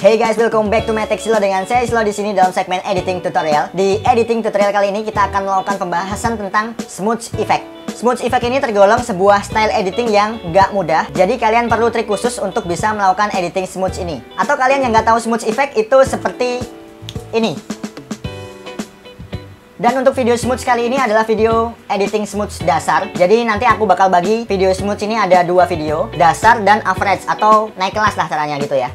Hey guys, welcome back to Matic Silo dengan saya Silo di sini dalam segmen editing tutorial. Di editing tutorial kali ini kita akan melakukan pembahasan tentang smooth effect. Smooth effect ini tergolong sebuah style editing yang gak mudah. Jadi kalian perlu trik khusus untuk bisa melakukan editing smooth ini. Atau kalian yang gak tahu smooth effect itu seperti ini. Dan untuk video smooth kali ini adalah video editing smooth dasar. Jadi nanti aku bakal bagi video smooth ini ada dua video, dasar dan average atau naik kelas lah caranya gitu ya.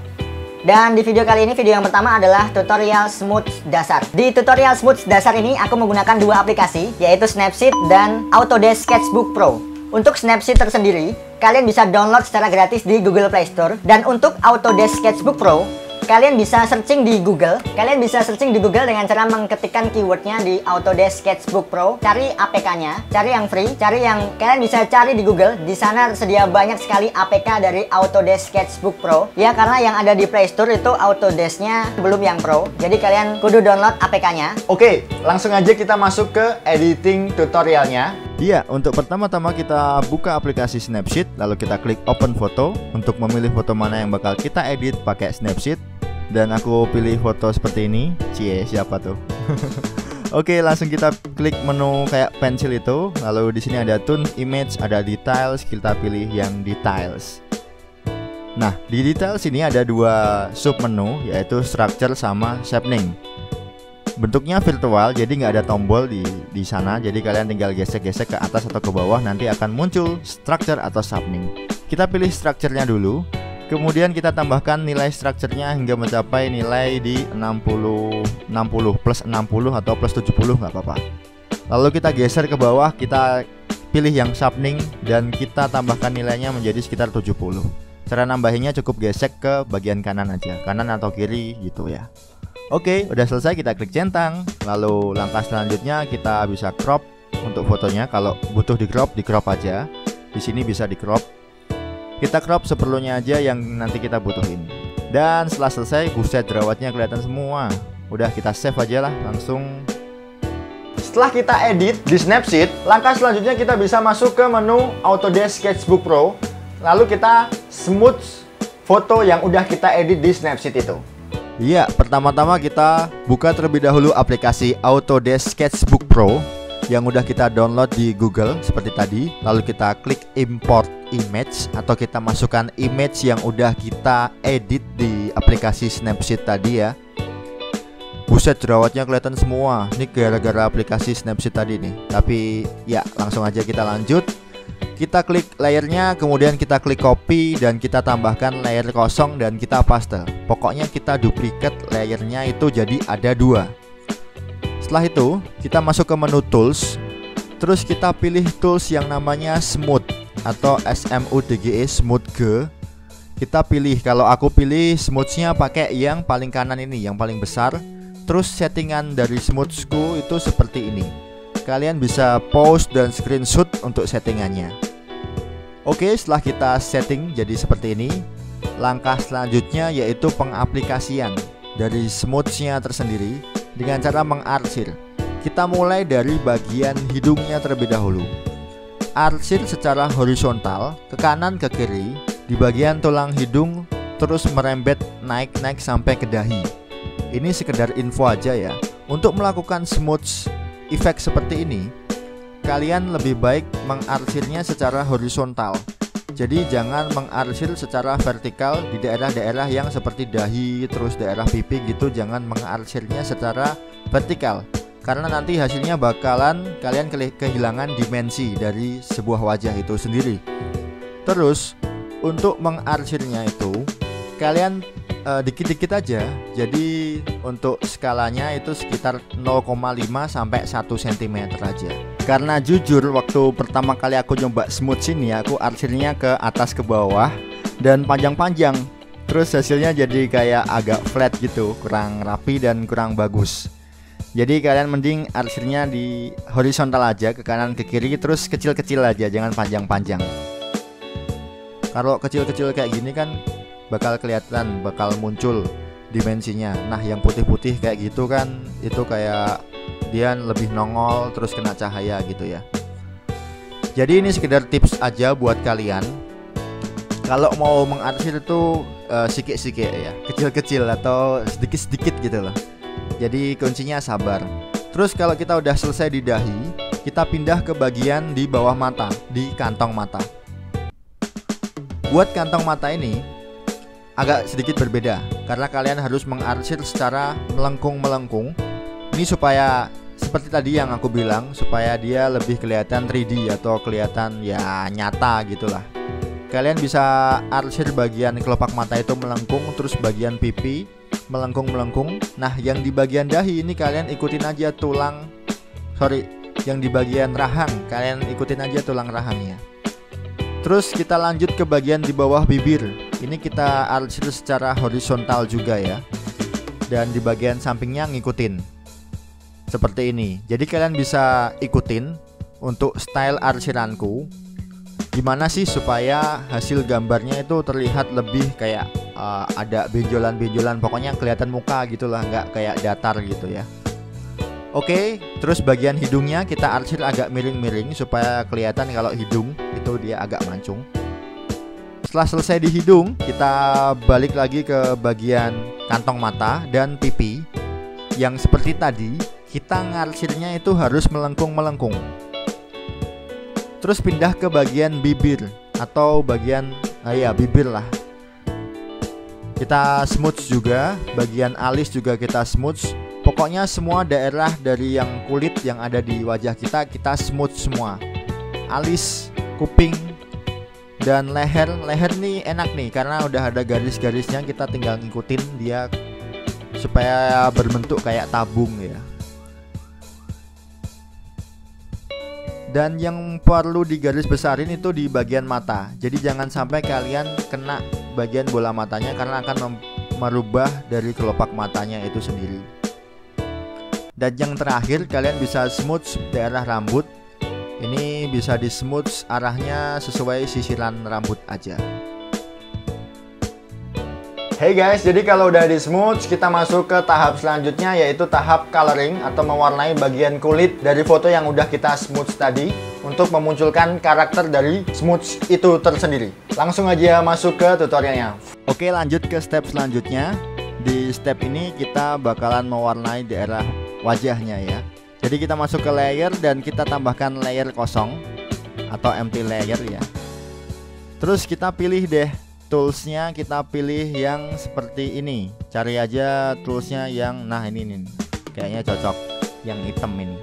Dan di video kali ini, video yang pertama adalah tutorial smooth dasar. Di tutorial smooth dasar ini aku menggunakan dua aplikasi, yaitu Snapseed dan Autodesk Sketchbook Pro. Untuk Snapseed tersendiri, kalian bisa download secara gratis di Google Play Store. Dan untuk Autodesk Sketchbook Pro, kalian bisa searching di Google. Kalian bisa searching di Google dengan cara mengetikkan keywordnya di Autodesk Sketchbook Pro. Cari APK-nya, cari yang free, cari yang kalian bisa cari di Google. Di sana tersedia banyak sekali APK dari Autodesk Sketchbook Pro. Ya, karena yang ada di Play Store itu Autodesk-nya belum yang Pro. Jadi kalian kudu download APK-nya. Oke, langsung aja kita masuk ke editing tutorialnya. Iya, untuk pertama-tama kita buka aplikasi Snapseed, lalu kita klik open foto untuk memilih foto mana yang bakal kita edit pakai Snapseed. Dan aku pilih foto seperti ini. Cie, siapa tuh? Oke, langsung kita klik menu kayak pensil itu. Lalu di sini ada tune image, ada details, kita pilih yang details. Nah, di details ini ada dua sub menu, yaitu structure sama shaping. Bentuknya virtual, jadi nggak ada tombol di sana. Jadi kalian tinggal gesek-gesek ke atas atau ke bawah, nanti akan muncul structure atau shaping. Kita pilih structure-nya dulu. Kemudian kita tambahkan nilai structure-nya hingga mencapai nilai di 60 plus 60 atau plus 70 nggak apa-apa. Lalu kita geser ke bawah, kita pilih yang sharpening dan kita tambahkan nilainya menjadi sekitar 70. Cara nambahinnya cukup gesek ke bagian kanan aja, kanan atau kiri gitu ya. Oke, udah selesai, kita klik centang. Lalu langkah selanjutnya kita bisa crop untuk fotonya. Kalau butuh di crop aja. Di sini bisa di crop. Kita crop seperlunya aja yang nanti kita butuhin. Dan setelah selesai, buset, jerawatnya kelihatan semua. Udah, kita save aja lah langsung. Setelah kita edit di Snapseed, langkah selanjutnya kita bisa masuk ke menu Autodesk Sketchbook Pro. Lalu kita smooth foto yang udah kita edit di Snapseed itu. Iya, pertama-tama kita buka terlebih dahulu aplikasi Autodesk Sketchbook Pro yang udah kita download di Google seperti tadi. Lalu kita klik import image atau kita masukkan image yang udah kita edit di aplikasi Snapseed tadi ya. Buset, jerawatnya kelihatan semua. Ini gara-gara aplikasi Snapseed tadi nih. Tapi ya, langsung aja kita lanjut. Kita klik layernya, kemudian kita klik copy dan kita tambahkan layer kosong dan kita paste. Pokoknya kita duplicate layernya itu jadi ada dua. Setelah itu kita masuk ke menu tools. Terus kita pilih tools yang namanya smooth atau SMOOTHGE, smooth G. Kita pilih, kalau aku pilih smoothnya pakai yang paling kanan ini, yang paling besar. Terus settingan dari smoothku itu seperti ini. Kalian bisa pause dan screenshot untuk settingannya. Oke, setelah kita setting jadi seperti ini, langkah selanjutnya yaitu pengaplikasian dari smoothnya tersendiri dengan cara mengarsir. Kita mulai dari bagian hidungnya terlebih dahulu. Arsir secara horizontal ke kanan ke kiri di bagian tulang hidung, terus merembet naik-naik sampai ke dahi. Ini sekedar info aja ya. Untuk melakukan smooth effect seperti ini, kalian lebih baik mengarsirnya secara horizontal. Jadi jangan mengarsir secara vertikal di daerah-daerah yang seperti dahi, terus daerah pipi gitu. Jangan mengarsirnya secara vertikal, karena nanti hasilnya bakalan kalian kehilangan dimensi dari sebuah wajah itu sendiri. Terus untuk mengarsirnya itu kalian dikit-dikit aja. Jadi untuk skalanya itu sekitar 0,5 sampai 1 cm aja. Karena jujur waktu pertama kali aku nyoba smooth sini, aku arsirnya ke atas ke bawah dan panjang-panjang. Terus hasilnya jadi kayak agak flat gitu, kurang rapi dan kurang bagus. Jadi kalian mending arsirnya di horizontal aja, ke kanan ke kiri, terus kecil-kecil aja, jangan panjang-panjang. Kalau kecil-kecil kayak gini kan bakal kelihatan, bakal muncul dimensinya. Nah, yang putih-putih kayak gitu kan, itu kayak dia lebih nongol, terus kena cahaya gitu ya. Jadi ini sekedar tips aja buat kalian. Kalau mau mengarsir itu sikit-sikit ya, kecil-kecil atau sedikit-sedikit gitu loh. Jadi kuncinya sabar. Terus kalau kita udah selesai di dahi, kita pindah ke bagian di bawah mata, di kantong mata. Buat kantong mata ini agak sedikit berbeda, karena kalian harus mengarsir secara melengkung-melengkung. Ini supaya seperti tadi yang aku bilang, supaya dia lebih kelihatan 3D atau kelihatan ya nyata gitulah. Kalian bisa arsir bagian kelopak mata itu melengkung, terus bagian pipi melengkung-melengkung. Nah, yang di bagian dahi ini kalian ikutin aja yang di bagian rahang, kalian ikutin aja tulang rahangnya. Terus kita lanjut ke bagian di bawah bibir. Ini kita arsir secara horizontal juga ya. Dan di bagian sampingnya ngikutin seperti ini. Jadi kalian bisa ikutin untuk style arsiranku, gimana sih supaya hasil gambarnya itu terlihat lebih kayak ada benjolan-benjolan, pokoknya kelihatan muka gitulah, nggak kayak datar gitu ya. Oke, terus bagian hidungnya kita arsir agak miring-miring supaya kelihatan kalau hidung itu dia agak mancung. Setelah selesai di hidung, kita balik lagi ke bagian kantong mata dan pipi. Yang seperti tadi, kita ngarsirnya itu harus melengkung-melengkung. Terus pindah ke bagian bibir atau bagian bibir lah. Kita smooth juga, bagian alis juga kita smooth. Pokoknya semua daerah dari yang kulit yang ada di wajah kita smooth semua. Alis, kuping, dan leher. Leher nih enak nih karena udah ada garis-garisnya, kita tinggal ngikutin dia supaya berbentuk kayak tabung ya. Dan yang perlu digaris besarin itu di bagian mata. Jadi jangan sampai kalian kena bagian bola matanya karena akan merubah dari kelopak matanya itu sendiri. Dan yang terakhir, kalian bisa smooth daerah rambut. Ini bisa di smooth arahnya sesuai sisiran rambut aja. Hey guys, jadi kalau udah di smooth, kita masuk ke tahap selanjutnya, yaitu tahap coloring atau mewarnai bagian kulit dari foto yang udah kita smooth tadi untuk memunculkan karakter dari smooth itu tersendiri. Langsung aja masuk ke tutorialnya. Oke, lanjut ke step selanjutnya. Di step ini kita bakalan mewarnai daerah wajahnya ya. Jadi kita masuk ke layer dan kita tambahkan layer kosong atau empty layer ya. Terus kita pilih deh toolsnya, kita pilih yang seperti ini. Cari aja toolsnya yang ini nih, kayaknya cocok, yang hitam ini.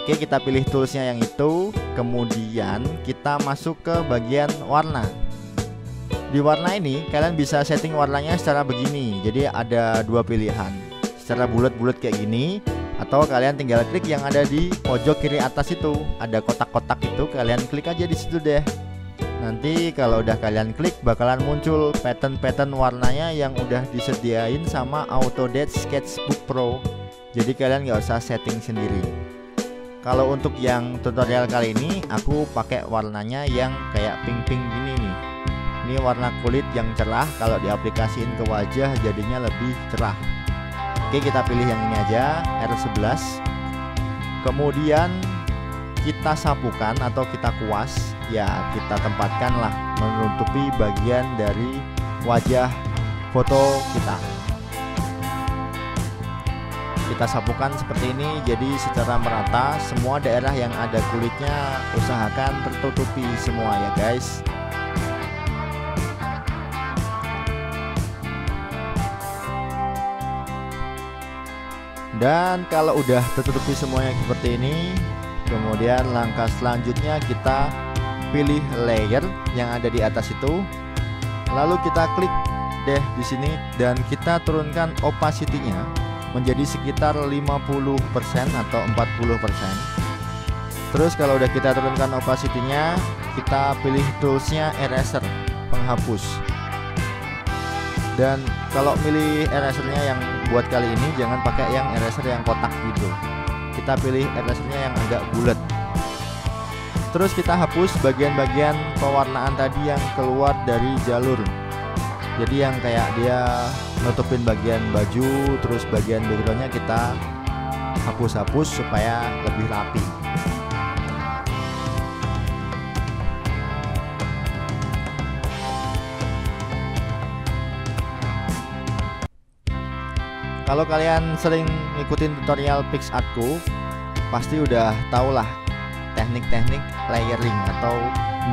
Oke, kita pilih toolsnya yang itu. Kemudian kita masuk ke bagian warna. Di warna ini kalian bisa setting warnanya secara begini. Jadi ada dua pilihan, secara bulat-bulat kayak gini, atau kalian tinggal klik yang ada di pojok kiri atas itu, ada kotak-kotak itu, kalian klik aja di situ deh. Nanti kalau udah kalian klik bakalan muncul pattern-pattern warnanya yang udah disediain sama Autodesk Sketchbook Pro. Jadi kalian nggak usah setting sendiri. Kalau untuk yang tutorial kali ini aku pakai warnanya yang kayak pink-pink gini nih. Ini warna kulit yang cerah, kalau diaplikasiin ke wajah jadinya lebih cerah. Oke, kita pilih yang ini aja, R11. Kemudian kita sapukan atau kita kuas, ya kita tempatkan lah menutupi bagian dari wajah foto kita. Kita sapukan seperti ini, jadi secara merata semua daerah yang ada kulitnya usahakan tertutupi semua ya guys. Dan kalau udah tertutupi semuanya seperti ini, kemudian langkah selanjutnya kita pilih layer yang ada di atas itu. Lalu kita klik deh di sini dan kita turunkan opacity-nya menjadi sekitar 50% atau 40%. Terus kalau udah kita turunkan opacity-nya, kita pilih toolsnya eraser, penghapus. Dan kalau milih erasernya yang buat kali ini jangan pakai yang eraser yang kotak gitu. Kita pilih erasernya yang agak bulat. Terus kita hapus bagian-bagian pewarnaan tadi yang keluar dari jalur. Jadi yang kayak dia nutupin bagian baju, terus bagian backgroundnya kita hapus-hapus supaya lebih rapi. Kalau kalian sering ngikutin tutorial PicsArtku, pasti udah tau lah teknik-teknik layering atau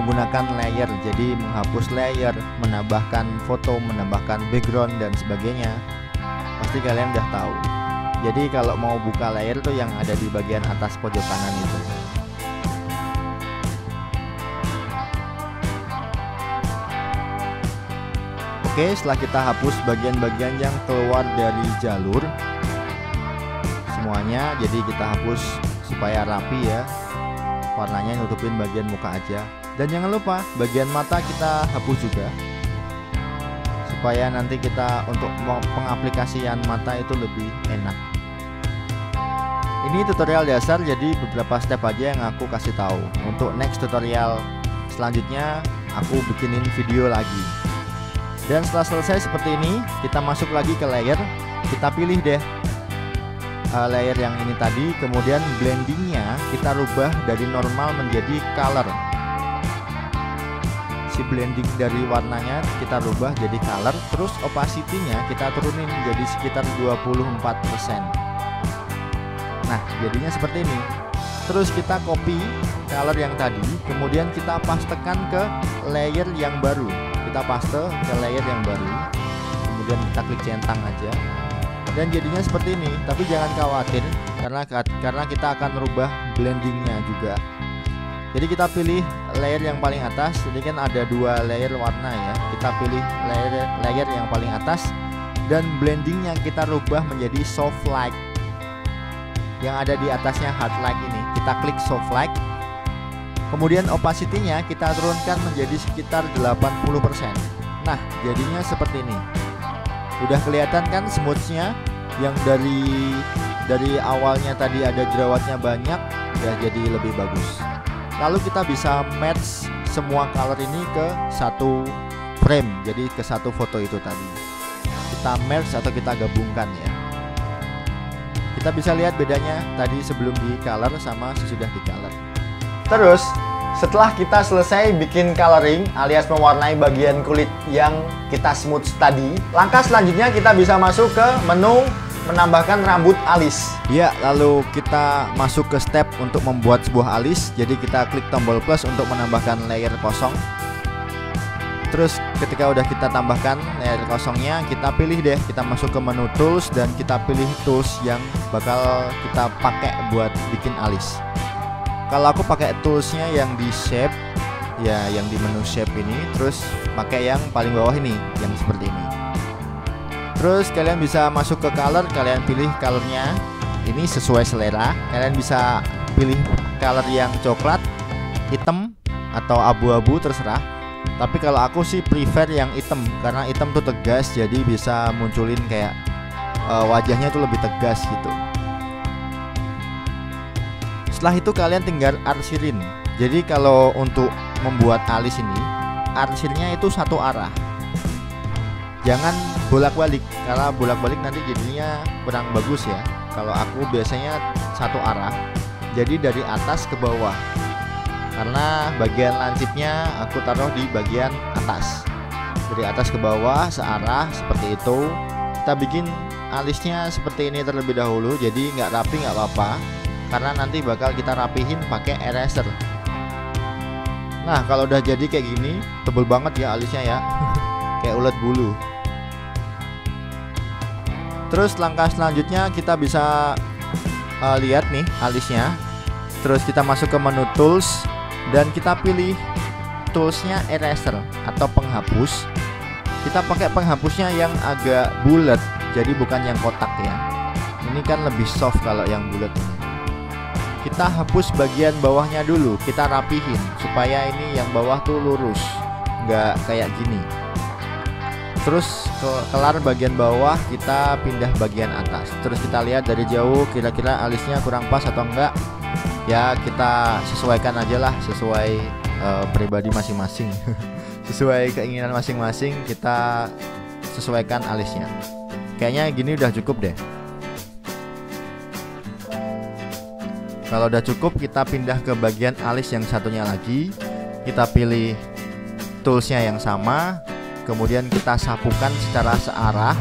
menggunakan layer. Jadi menghapus layer, menambahkan foto, menambahkan background dan sebagainya. Pasti kalian udah tahu. Jadi kalau mau buka layer tuh yang ada di bagian atas pojok kanan itu. Oke, setelah kita hapus bagian-bagian yang keluar dari jalur semuanya, jadi kita hapus supaya rapi ya, warnanya nutupin bagian muka aja. Dan jangan lupa bagian mata kita hapus juga, supaya nanti kita untuk pengaplikasian mata itu lebih enak. Ini tutorial dasar, jadi beberapa step aja yang aku kasih tahu. Untuk next tutorial selanjutnya aku bikinin video lagi. Dan setelah selesai seperti ini, kita masuk lagi ke layer. Kita pilih deh layer yang ini tadi. Kemudian blendingnya kita rubah dari normal menjadi color. Si blending dari warnanya kita rubah jadi color. Terus opacity-nya kita turunin jadi sekitar 24%. Nah, jadinya seperti ini. Terus kita copy color yang tadi, kemudian kita pastekan ke layer yang baru. Kita paste ke layer yang baru, kemudian kita klik centang aja, dan jadinya seperti ini. Tapi jangan khawatir, karena kita akan merubah blendingnya juga. Jadi kita pilih layer yang paling atas. Jadi kan ada dua layer warna ya. Kita pilih layer yang paling atas, dan blendingnya kita rubah menjadi soft light. Yang ada di atasnya hard light ini, kita klik soft light. Kemudian opacity-nya kita turunkan menjadi sekitar 80%. Nah, jadinya seperti ini. Udah kelihatan kan smooth-nya, yang dari awalnya tadi ada jerawatnya banyak, udah jadi lebih bagus. Lalu kita bisa match semua color ini ke satu frame, jadi ke satu foto itu tadi. Kita merge atau kita gabungkan ya. Kita bisa lihat bedanya tadi sebelum di color sama sesudah di color. Terus, setelah kita selesai bikin coloring alias mewarnai bagian kulit yang kita smooth tadi, langkah selanjutnya kita bisa masuk ke menu menambahkan rambut alis. Ya, lalu kita masuk ke step untuk membuat sebuah alis. Jadi kita klik tombol plus untuk menambahkan layer kosong. Terus ketika udah kita tambahkan layer kosongnya, kita pilih deh, kita masuk ke menu tools dan kita pilih tools yang bakal kita pakai buat bikin alis. Kalau aku pakai toolsnya yang di shape ya, yang di menu shape ini. Terus pakai yang paling bawah ini, yang seperti ini. Terus kalian bisa masuk ke color, kalian pilih colornya ini sesuai selera. Kalian bisa pilih color yang coklat, hitam, atau abu-abu, terserah. Tapi kalau aku sih prefer yang hitam, karena hitam tuh tegas, jadi bisa munculin kayak wajahnya tuh lebih tegas gitu. Setelah itu kalian tinggal arsirin. Jadi kalau untuk membuat alis ini, arsirnya itu satu arah. Jangan bolak-balik, karena bolak-balik nanti jadinya kurang bagus ya. Kalau aku biasanya satu arah, jadi dari atas ke bawah. Karena bagian lancipnya aku taruh di bagian atas. Dari atas ke bawah searah seperti itu. Kita bikin alisnya seperti ini terlebih dahulu. Jadi nggak rapi nggak apa-apa, karena nanti bakal kita rapihin pakai eraser. Nah, kalau udah jadi kayak gini, tebel banget ya alisnya ya. Kayak ulet bulu. Terus langkah selanjutnya kita bisa lihat nih alisnya. Terus kita masuk ke menu tools dan kita pilih toolsnya eraser atau penghapus. Kita pakai penghapusnya yang agak bulat, jadi bukan yang kotak ya. Ini kan lebih soft kalau yang bulat ini. Kita hapus bagian bawahnya dulu, kita rapihin supaya ini yang bawah tuh lurus, nggak kayak gini. Terus kelar bagian bawah, kita pindah bagian atas. Terus kita lihat dari jauh kira-kira alisnya kurang pas atau enggak. Ya kita sesuaikan aja lah, sesuai pribadi masing-masing. Sesuai keinginan masing-masing kita sesuaikan alisnya. Kayaknya gini udah cukup deh. Kalau udah cukup, kita pindah ke bagian alis yang satunya lagi. Kita pilih toolsnya yang sama, kemudian kita sapukan secara searah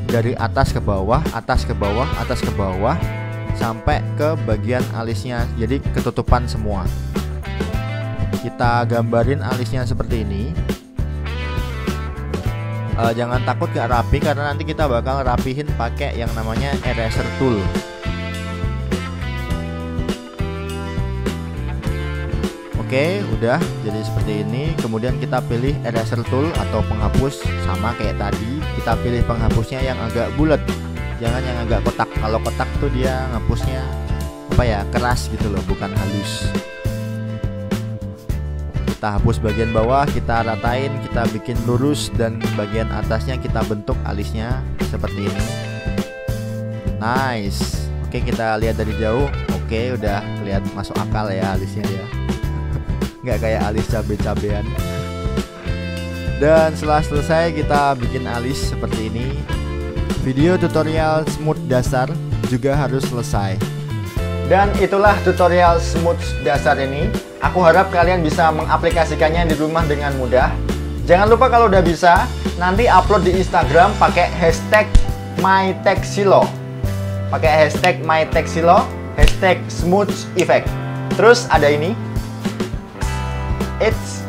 dari atas ke bawah, atas ke bawah, atas ke bawah, sampai ke bagian alisnya, jadi ketutupan semua. Kita gambarin alisnya seperti ini. Jangan takut gak rapi, karena nanti kita bakal rapihin pakai yang namanya eraser tool. Oke, udah jadi seperti ini. Kemudian kita pilih eraser tool atau penghapus, sama kayak tadi. Kita pilih penghapusnya yang agak bulat, jangan yang agak kotak. Kalau kotak tuh dia ngapusnya apa ya, keras gitu loh, bukan halus. Kita hapus bagian bawah, kita ratain, kita bikin lurus, dan bagian atasnya kita bentuk alisnya seperti ini. Nice. Oke, kita lihat dari jauh. Oke, udah kelihatan masuk akal ya alisnya ya. Nggak kayak alis cabe-cabean. Dan setelah selesai kita bikin alis seperti ini. Video tutorial smooth dasar juga harus selesai. Dan itulah tutorial smooth dasar ini. Aku harap kalian bisa mengaplikasikannya di rumah dengan mudah. Jangan lupa kalau udah bisa, nanti upload di Instagram pakai hashtag #mytechsilo. Pakai hashtag #mytechsilo, hashtag smooth effect. Terus ada ini. It's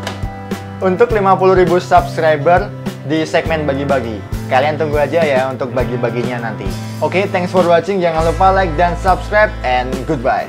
untuk 50.000 subscriber di segmen bagi-bagi. Kalian tunggu aja ya untuk bagi-baginya nanti. Oke, thanks for watching. Jangan lupa like dan subscribe, and goodbye.